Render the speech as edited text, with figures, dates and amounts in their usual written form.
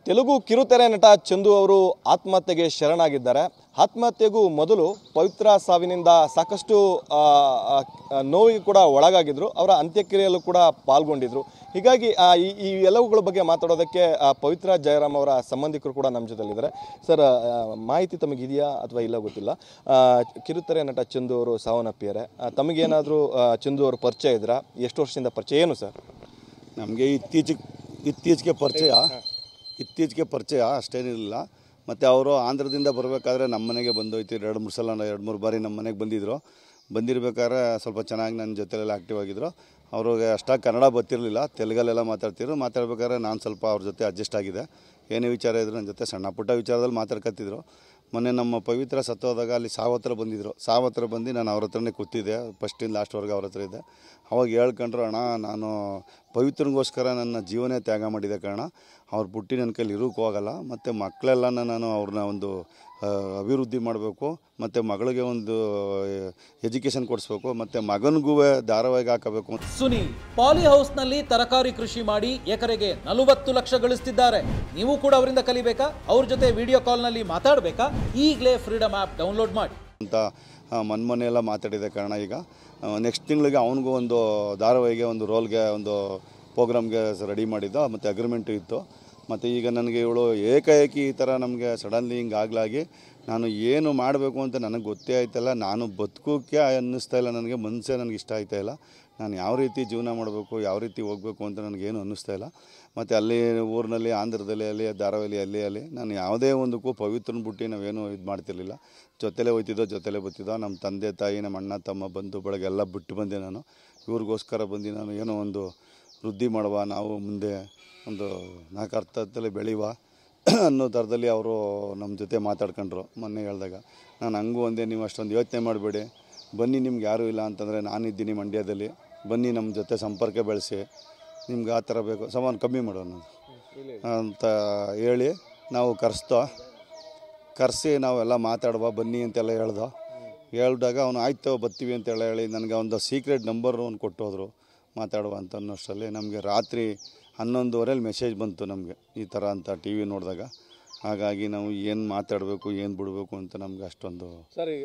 ತೆಲುಗು ಕಿರುತೆರೆ ನಟ ಚಂದು ಅವರು ಆತ್ಮಹತ್ಯೆಗೆ ಶರಣಾಗಿದ್ದಾರೆ. ಆತ್ಮಹತ್ಯೆಗೂ ಮೊದಲು ಪವಿತ್ರ ಸಾವಿನಿಂದ ಸಾಕಷ್ಟು ನೋವಿಗೆ ಕೂಡ ಒಳಗಾಗಿದ್ರು. ಅವರ ಅಂತ್ಯಕ್ರಿಯೆಯಲ್ಲೂ ಕೂಡ ಪಾಲ್ಗೊಂಡಿದ್ರು. ಹೀಗಾಗಿ ಈ ಎಲ್ಲವುಗಳ ಬಗ್ಗೆ ಮಾತಾಡೋದಕ್ಕೆ ಪವಿತ್ರ ಜಯರಾಮ್ ಅವರ ಸಂಬಂಧಿಕರು ಕೂಡ ನಮ್ಮ ಜೊತೆಲಿದ್ದಾರೆ. ಸರ್, ಮಾಹಿತಿ ತಮಗಿದೆಯಾ ಅಥವಾ ಇಲ್ಲ ಗೊತ್ತಿಲ್ಲ. ಕಿರುತೆರೆ ನಟ ಚಂದು ಅವರು ಸಾವನ್ನಪ್ಪಿದ್ದಾರೆ. ತಮಗೇನಾದರೂ ಚಂದು ಅವರು ಪರಿಚಯ ಇದ್ರಾ? ಎಷ್ಟು ವರ್ಷದಿಂದ ಪರಿಚಯ? ಏನು ಸರ್? ನಮಗೆ ಇತ್ತೀಚೆಗೆ ಪರಿಚಯ ಅಷ್ಟೇನಿರಲಿಲ್ಲ. ಮತ್ತು ಅವರು ಆಂಧ್ರದಿಂದ ಬರಬೇಕಾದ್ರೆ ನಮ್ಮ ಮನೆಗೆ ಬಂದೋಯ್ತು. 2-3 ಬಾರಿ ನಮ್ಮ ಮನೆಗೆ ಬಂದಿರಬೇಕಾದ್ರೆ ಸ್ವಲ್ಪ ಚೆನ್ನಾಗಿ ನನ್ನ ಜೊತೆಲೆಲ್ಲ ಆ್ಯಕ್ಟಿವ್ ಆಗಿದ್ದರು. ಅವ್ರಿಗೆ ಅಷ್ಟಾಗಿ ಕನ್ನಡ ಗೊತ್ತಿರಲಿಲ್ಲ, ತೆಲುಗಲ್ಲೆಲ್ಲ ಮಾತಾಡ್ಬೇಕಾದ್ರೆ ನಾನು ಸ್ವಲ್ಪ ಅವ್ರ ಜೊತೆ ಅಡ್ಜಸ್ಟ್ ಆಗಿದೆ. ಏನೇ ವಿಚಾರ ಇದ್ರು ನನ್ನ ಜೊತೆ ಸಣ್ಣ ಪುಟ್ಟ ವಿಚಾರದಲ್ಲಿ ಮಾತಾಡ್ಕೊತಿದ್ರು. ಮೊನ್ನೆ ನಮ್ಮ ಪವಿತ್ರ ಸತ್ತೋದಾಗ ಅಲ್ಲಿ ಸಾವತ್ರ ಬಂದು ನಾನು ಅವ್ರ ಹತ್ರನೇ ಕೂತಿದ್ದೆ. ಫಸ್ಟಿಂದ ಲಾಸ್ಟ್ವರೆಗೆ ಅವ್ರ ಹತ್ರ ಇದ್ದೆ. ಅವಾಗ ಹೇಳ್ಕೊಂಡ್ರು, ಅಣ್ಣ ನಾನು ಪವಿತ್ರನಿಗೋಸ್ಕರ ನನ್ನ ಜೀವನೇ ತ್ಯಾಗ ಮಾಡಿದೆ ಕಾರಣ ಅವ್ರು ಬುಟ್ಟಿ ನನ್ನ ಕೈಲಿ ಇರೋಕ್ಕೂ ಹೋಗಲ್ಲ. ಮತ್ತು ಮಕ್ಕಳೆಲ್ಲ ನಾನು ಅವ್ರನ್ನ ಒಂದು ಅಭಿವೃದ್ಧಿ ಮಾಡಬೇಕು, ಮತ್ತು ಮಗಳಿಗೆ ಒಂದು ಎಜುಕೇಷನ್ ಕೊಡಿಸ್ಬೇಕು, ಮತ್ತು ಮಗನಿಗೂ ಧಾರಾವಾಹಿಗೆ ಹಾಕಬೇಕು. ಸುನೀಲ್ ಪಾಲಿ ಹೌಸ್ನಲ್ಲಿ ತರಕಾರಿ ಕೃಷಿ ಮಾಡಿ ಎಕರೆಗೆ 40 ಲಕ್ಷ ಗಳಿಸ್ತಿದ್ದಾರೆ. ನೀವು ಕೂಡ ಅವರಿಂದ ಕಲಿಬೇಕಾ? ಅವ್ರ ಜೊತೆ ವಿಡಿಯೋ ಕಾಲ್ನಲ್ಲಿ ಮಾತಾಡಬೇಕಾ? ಈಗಲೇ ಫ್ರೀಡಮ್ ಆ್ಯಪ್ ಡೌನ್ಲೋಡ್ ಮಾಡಿ ಅಂತ ಮೊನ್ನೆ ಎಲ್ಲ ಮಾತಾಡಿದ ಕಾರಣ ಈಗ ನೆಕ್ಸ್ಟ್ ತಿಂಗಳಿಗೆ ಅವನಿಗೂ ಒಂದು ಧಾರಾವಾಹಿಗೆ ಒಂದು ರೋಲ್ಗೆ ಒಂದು ಪ್ರೋಗ್ರಾಮ್ಗೆ ರೆಡಿ ಮಾಡಿದ್ದು, ಮತ್ತು ಅಗ್ರಿಮೆಂಟು ಇತ್ತು. ಮತ್ತು ಈಗ ನನಗೆ ಇವಳು ಏಕಾಏಕಿ ಈ ಥರ ನಮಗೆ ಸಡನ್ಲಿ ಹಿಂಗಾಗ್ಲಾಗಿ ನಾನು ಏನು ಮಾಡಬೇಕು ಅಂತ ನನಗೆ ಗೊತ್ತೇ ಆಯ್ತಲ್ಲ. ನಾನು ಬದುಕೋಕ್ಕೆ ಅನ್ನಿಸ್ತಾ ಇಲ್ಲ, ನನಗೆ ಮನಸ್ಸೇ ನನಗೆ ಇಷ್ಟ ಆಯ್ತಾ ಇಲ್ಲ. ನಾನು ಯಾವ ರೀತಿ ಜೀವನ ಮಾಡಬೇಕು, ಯಾವ ರೀತಿ ಹೋಗಬೇಕು ಅಂತ ನನಗೇನು ಅನ್ನಿಸ್ತಾ ಇಲ್ಲ. ಮತ್ತು ಅಲ್ಲಿ ಊರಿನಲ್ಲಿ ಆಂಧ್ರದಲ್ಲಿ ಅಲ್ಲಿ ಧಾರಾವಾಹಿಲಿ ಅಲ್ಲಿ ನಾನು ಯಾವುದೇ ಒಂದಕ್ಕೂ ಪವಿತ್ರನ ಬಿಟ್ಟು ನಾವೇನು ಇದು ಮಾಡ್ತಿರ್ಲಿಲ್ಲ. ಜೊತೆಲೇ ಹೋಯ್ತಿದ್ದೋ, ಜೊತೆಲೇ ಬರ್ತಿದ್ದೋ. ನಮ್ಮ ತಂದೆ ತಾಯಿ, ನಮ್ಮ ಅಣ್ಣ ತಮ್ಮ ಬಂಧು ಬಳಗ ಎಲ್ಲ ಬಿಟ್ಟು ಬಂದೆ ನಾನು. ಇವ್ರಿಗೋಸ್ಕರ ಬಂದು ನಾನು ಏನೋ ಒಂದು ವೃದ್ಧಿ ಮಾಡುವ, ನಾವು ಮುಂದೆ ಒಂದು 4 ಅರ್ಥದಲ್ಲಿ ಬೆಳೆಯುವ ಅನ್ನೋ ಥರದಲ್ಲಿ ಅವರು ನಮ್ಮ ಜೊತೆ ಮಾತಾಡ್ಕೊಂಡ್ರು. ಮೊನ್ನೆ ಹೇಳಿದಾಗ ನಾನು ಹಂಗೂ ಒಂದೇ, ನೀವು ಅಷ್ಟೊಂದು ಯೋಚನೆ ಮಾಡಬೇಡಿ, ಬನ್ನಿ, ನಿಮ್ಗೆ ಯಾರೂ ಇಲ್ಲ ಅಂತಂದರೆ ನಾನಿದ್ದೀನಿ ಮಂಡ್ಯದಲ್ಲಿ, ಬನ್ನಿ ನಮ್ಮ ಜೊತೆ ಸಂಪರ್ಕ ಬೆಳೆಸಿ, ನಿಮ್ಗೆ ಆ ಥರ ಬೇಕು ಸಾಮಾನು ಕಮ್ಮಿ ಮಾಡೋಣ ಅಂತ ಹೇಳಿ ನಾವು ಕರೆಸಿ ನಾವೆಲ್ಲ ಮಾತಾಡುವ ಬನ್ನಿ ಅಂತೆಲ್ಲ ಹೇಳಿದಾಗ ಅವನು ಆಯ್ತು ಬರ್ತೀವಿ ಅಂತೆಲ್ಲ ಹೇಳಿ ನನಗೆ ಒಂದು ಸೀಕ್ರೆಟ್ ನಂಬರ್ ಒಂದು ಕೊಟ್ಟೋದ್ರು ಮಾತಾಡುವ ಅಂತ ಅನ್ನೋಷ್ಟರಲ್ಲಿ ನಮಗೆ ರಾತ್ರಿ 11:30 ಮೆಸೇಜ್ ಬಂತು ನಮಗೆ ಈ ಥರ ಅಂತ ಟಿ ವಿ ನೋಡಿದಾಗ. ಹಾಗಾಗಿ ನಾವು ಏನು ಮಾತಾಡಬೇಕು, ಏನು ಬಿಡಬೇಕು ಅಂತ ನಮ್ಗೆ ಅಷ್ಟೊಂದು ಸರಿ